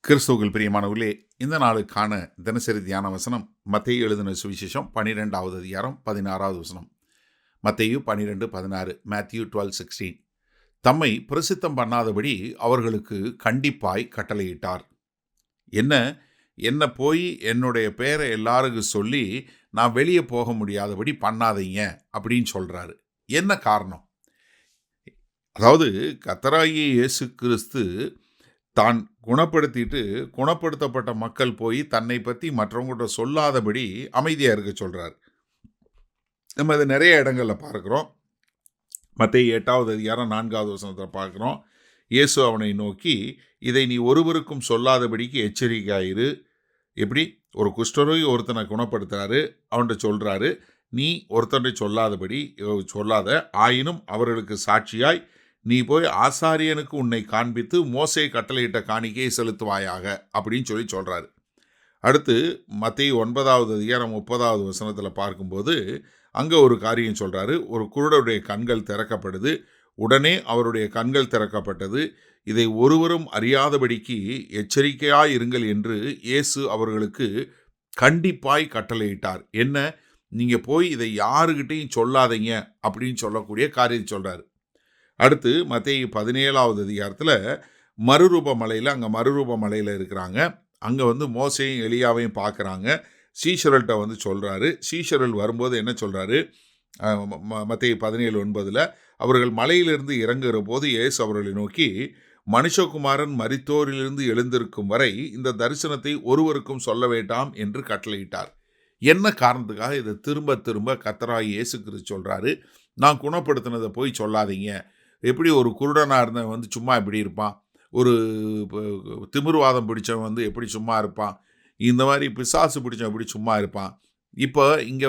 கிறிஸ்துவுக்குள் பிரியமானவர்களே, இந்த நாளுக்கான தினசரி தியான வசனம் மத்தேயு எழுதின சுவிசேஷம் 12வது அதிகாரம் 16வது வசனம். மத்தேயு 12:16, மேத்யூ 12:16. தம்மை பிரசித்தம் பண்ணாதபடி அவர்களுக்கு கண்டிப்பாய் கட்டளையிட்டார். என்ன என்ன போய் என்னுடைய பேரை எல்லாருக்கும் சொல்லி நான் வெளியே போக முடியாதபடி பண்ணாதீங்க அப்படின்னு சொல்றாரு. என்ன காரணம்? அதாவது கர்த்தராகிய இயேசு கிறிஸ்து தான் குணப்படுத்திட்டு குணப்படுத்தப்பட்ட மக்கள் போய் தன்னை பற்றி மற்றவங்கள்ட்ட சொல்லாதபடி அமைதியாக இருக்க சொல்கிறார். நம்ம இதை நிறைய இடங்களில் பார்க்குறோம். மத்தேயு 8வது அதிகாரம் 4வது வசனத்தில் பார்க்குறோம். இயேசு அவனை நோக்கி, இதை நீ ஒருவருக்கும் சொல்லாதபடிக்கு எச்சரிக்கையாயிரு. எப்படி? ஒரு குஷ்டரோகி ஒருத்தனை குணப்படுத்துறாரு, அவன்கிட்ட சொல்கிறாரு, நீ ஒருத்தனை சொல்லாத, ஆயினும் அவர்களுக்கு சாட்சியாய் நீ போய் ஆசாரியனுக்கு உன்னை காண்பித்து மோசே கட்டளையிட்ட காணிக்கையை செலுத்துவாயாக அப்படின்னு சொல்கிறாரு. அடுத்து மத்தேயு 9வது அதிகாரம் 30வது வசனத்தில் பார்க்கும்போது அங்கே ஒரு காரியம் சொல்கிறாரு. ஒரு குருடருடைய கண்கள் திறக்கப்படுது. உடனே அவருடைய கண்கள் திறக்கப்பட்டது. இதை ஒருவரும் அறியாதபடிக்கு எச்சரிக்கையாய் இருங்கள் என்று இயேசு அவர்களுக்கு கண்டிப்பாய் கட்டளையிட்டார். என்ன? நீங்கள் போய் இதை யாருக்கிட்டையும் சொல்லாதீங்க அப்படின்னு சொல்லக்கூடிய காரியத்தை சொல்கிறாரு. அடுத்து மத்தேயு 17வது அதிகாரத்தில் மறுரூப மலையில் இருக்கிறாங்க. அங்கே மோசேயும் எலியாவையும் பார்க்குறாங்க. சீஷர்கள்ட்ட சொல்கிறாரு. சீஷர்கள் வரும்போது என்ன சொல்கிறாரு? மத்தேயு 17:9 அவர்கள் மலையிலிருந்து இறங்குகிற போது இயேசு அவர்களை நோக்கி, மனுஷகுமாரன் மரித்தோரிலிருந்து எழுந்திருக்கும் வரை இந்த தரிசனத்தை ஒருவருக்கும் சொல்ல வேண்டாம் என்று கட்டளையிட்டார். என்ன காரணத்துக்காக இதை திரும்ப திரும்ப கர்த்தராகிய இயேசு கிறிஸ்து சொல்கிறாரு? நான் குணப்படுத்தினதை போய் சொல்லாதீங்க. எப்படி ஒரு குருடனாக இருந்தவன் சும்மா எப்படி இருப்பான்? ஒரு திமிர்வாதம் பிடிச்சவன் எப்படி சும்மா இருப்பான்? இந்த மாதிரி பிசாசு பிடிச்சவன் எப்படி சும்மா இருப்பான்? இப்போ இங்கே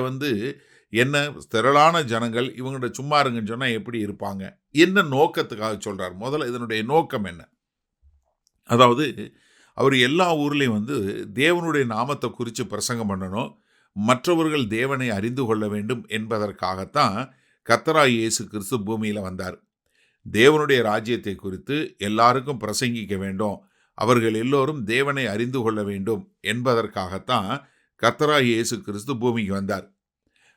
என்ன திரளான ஜனங்கள் இவங்கள்ட்ட சும்மா இருங்கன்னு சொன்னால் எப்படி இருப்பாங்க? என்ன நோக்கத்துக்காக சொல்கிறார்? முதல்ல இதனுடைய நோக்கம் என்ன? அதாவது அவர் எல்லா ஊர்லேயும் தேவனுடைய நாமத்தை குறித்து பிரசங்கம் பண்ணணும், மற்றவர்கள் தேவனை அறிந்து கொள்ள வேண்டும் என்பதற்காகத்தான் கர்த்தராகிய இயேசு கிறிஸ்து பூமியில் வந்தார். தேவனுடைய ராஜ்யத்தை குறித்து எல்லாருக்கும் பிரசங்கிக்க வேண்டும், அவர்கள் எல்லோரும் தேவனை அறிந்து கொள்ள வேண்டும் என்பதற்காகத்தான் கர்த்தராகிய இயேசு கிறிஸ்து பூமிக்கு வந்தார்.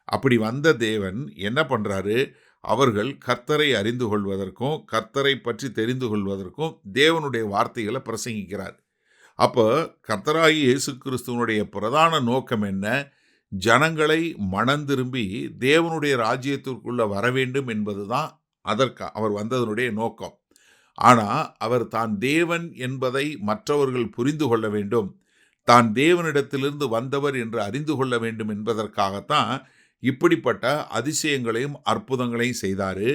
அப்படி வந்த தேவன் என்ன பண்ணுறாரு? அவர்கள் கர்த்தரை அறிந்து கொள்வதற்கும் கர்த்தரை பற்றி தெரிந்து கொள்வதற்கும் தேவனுடைய வார்த்தைகளை பிரசங்கிக்கிறார். அப்போ கர்த்தராகிய இயேசு கிறிஸ்துவனுடைய பிரதான நோக்கம் என்ன? ஜனங்களை மனம் திரும்பி தேவனுடைய ராஜ்யத்திற்குள்ளே வர வேண்டும் என்பது தான் அதற்கு அவர் வந்ததனுடைய நோக்கம். ஆனால் அவர் தான் தேவன் என்பதை மற்றவர்கள் புரிந்து கொள்ள வேண்டும், தான் தேவனிடத்திலிருந்து வந்தவர் என்று அறிந்து கொள்ள வேண்டும் என்பதற்காகத்தான் இப்படிப்பட்ட அதிசயங்களையும் அற்புதங்களையும் செய்தார்.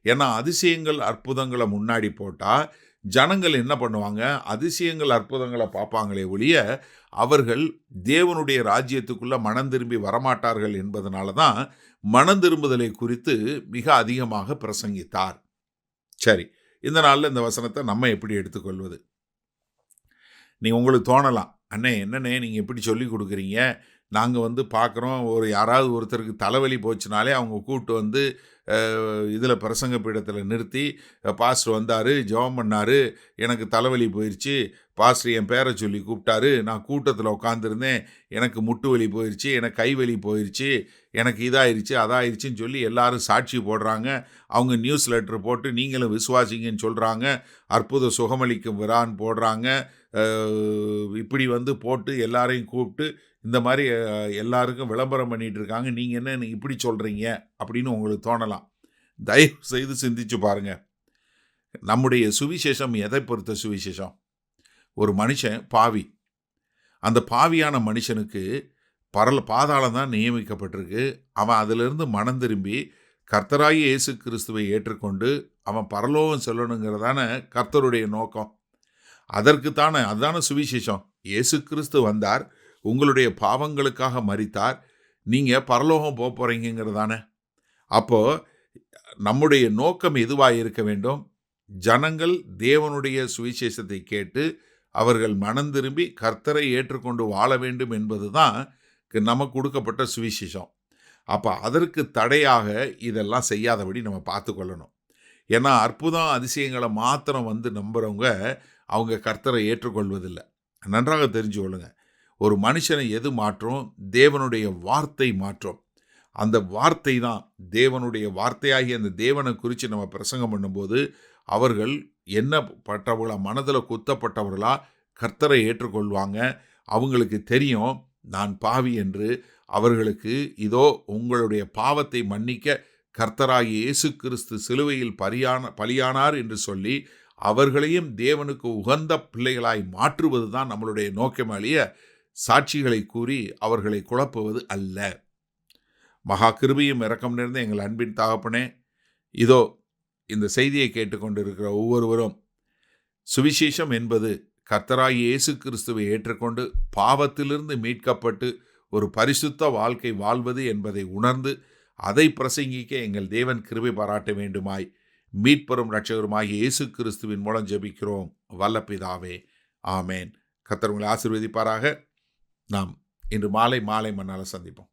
ஏன்னா அதிசயங்கள் அற்புதங்களை முன்னாடி போட்டால் ஜனங்கள் என்ன பண்ணுவாங்க? அதிசயங்கள் அற்புதங்களை பார்ப்பாங்களே ஒழிய அவர்கள் தேவனுடைய ராஜ்யத்துக்குள்ளே மனம் திரும்பி வரமாட்டார்கள் என்பதனால தான் மனம் திரும்புதலை குறித்து மிக அதிகமாக பிரசங்கித்தார். சரி, இந்த நாளில் இந்த வசனத்தை நம்ம எப்படி எடுத்துக்கொள்வது? உங்களுக்கு தோணலாம், அண்ணே என்னண்ணே நீங்கள் எப்படி சொல்லி கொடுக்குறீங்க? நாங்கள் பார்க்குறோம், யாராவது ஒருத்தருக்கு தலைவலி போச்சுனாலே அவங்க கூப்பிட்டு இதில் பிரசங்க பீடத்தில் நிறுத்தி, பாஸ்டர் வந்தார், ஜெபம் பண்ணார், எனக்கு தலைவலி போயிடுச்சு, பாஸ்டர் என் பேரை சொல்லி கூப்பிட்டாரு, நான் கூட்டத்தில் உட்காந்துருந்தேன், எனக்கு முட்டு வலி போயிடுச்சு, எனக்கு கை வலி போயிடுச்சு, எனக்கு இதாயிருச்சு அதாயிருச்சுன்னு சொல்லி எல்லாரும் சாட்சி போடுறாங்க. அவங்க நியூஸ் லெட்டர் போட்டு நீங்களும் விசுவாசிங்கன்னு சொல்கிறாங்க, அற்புத சுகமளிக்கும் விரான்னு போடுறாங்க. இப்படி போட்டு எல்லாரையும் கூப்பிட்டு இந்த மாதிரி எல்லாருக்கும் விளம்பரம் பண்ணிகிட்டு இருக்காங்க. நீங்கள் என்ன இப்படி சொல்கிறீங்க அப்படின்னு உங்களுக்கு தோணலாம். தயவு செய்து சிந்திச்சு பாருங்கள். நம்முடைய சுவிசேஷம் எதை பொறுத்த சுவிசேஷம்? ஒரு மனுஷன் பாவி, அந்த பாவியான மனுஷனுக்கு பாதாளம் தான் நியமிக்கப்பட்டிருக்கு. அவன் அதிலிருந்து மனம் திரும்பி கர்த்தராகிய இயேசு கிறிஸ்துவை ஏற்றுக்கொண்டு அவன் பரலோகம் செல்லணுங்கிறதான கர்த்தருடைய நோக்கம். அதுதான சுவிசேஷம். இயேசு கிறிஸ்து வந்தார், உங்களுடைய பாவங்களுக்காக மரித்தார், நீங்கள் பரலோகம் போக போகிறீங்கிறதானே. அப்போது நம்முடைய நோக்கம் எதுவாக இருக்க வேண்டும்? ஜனங்கள் தேவனுடைய சுவிசேஷத்தை கேட்டு அவர்கள் மனம் திரும்பி கர்த்தரை ஏற்றுக்கொண்டு வாழ வேண்டும் என்பது தான் நமக்கு கொடுக்கப்பட்ட சுவிசேஷம். அப்போ அதற்கு தடையாக இதெல்லாம் செய்யாதபடி நம்ம பார்த்து கொள்ளணும். ஏன்னா அற்புதம் அதிசயங்களை மாத்திரம் நம்புகிறவங்க அவங்க கர்த்தரை ஏற்றுக்கொள்வதில்லை. நன்றாக தெரிஞ்சு கொள்ளுங்க. ஒரு மனுஷனை எது மாற்றும்? தேவனுடைய வார்த்தை மாற்றும். அந்த வார்த்தை தான் தேவனுடைய வார்த்தையாகிய அந்த தேவனை குறித்து நம்ம பிரசங்கம் பண்ணும்போது அவர்கள் என்ன பட்டவர்களா, மனதில் குத்தப்பட்டவர்களா கர்த்தரை ஏற்றுக்கொள்வாங்க. அவங்களுக்கு தெரியும் நான் பாவி என்று. அவர்களுக்கு இதோ உங்களுடைய பாவத்தை மன்னிக்க கர்த்தராகிய இயேசு கிறிஸ்து சிலுவையில் பலியானார் என்று சொல்லி அவர்களையும் தேவனுக்கு உகந்த பிள்ளைகளாய் மாற்றுவது தான் நம்மளுடைய நோக்கமாலிய சாட்சிகளை கூறி அவர்களை குழப்புவது அல்ல. மகா கிருபையும் இரக்கம் நிறைந்த எங்கள் அன்பின் தகப்பனே, இதோ இந்த செய்தியை கேட்டுக்கொண்டிருக்கிற ஒவ்வொருவரும் சுவிசேஷம் என்பது கர்த்தராகிய இயேசு கிறிஸ்துவை ஏற்றுக்கொண்டு பாவத்திலிருந்து மீட்கப்பட்டு ஒரு பரிசுத்த வாழ்க்கை வாழ்வது என்பதை உணர்ந்து அதை பிரசங்கிக்க எங்கள் தேவன் கிருபை பாராட்ட வேண்டுமாய் மீட்பெரும் இரட்சகருமாகிய இயேசு கிறிஸ்துவின் மூலம் ஜெபிக்கிறோம் வல்ல பிதாவே, ஆமேன். கர்த்தர் உங்களை ஆசீர்வதிப்பாராக. நாம் இன்று மாலை மன்னால சந்திப்போம்.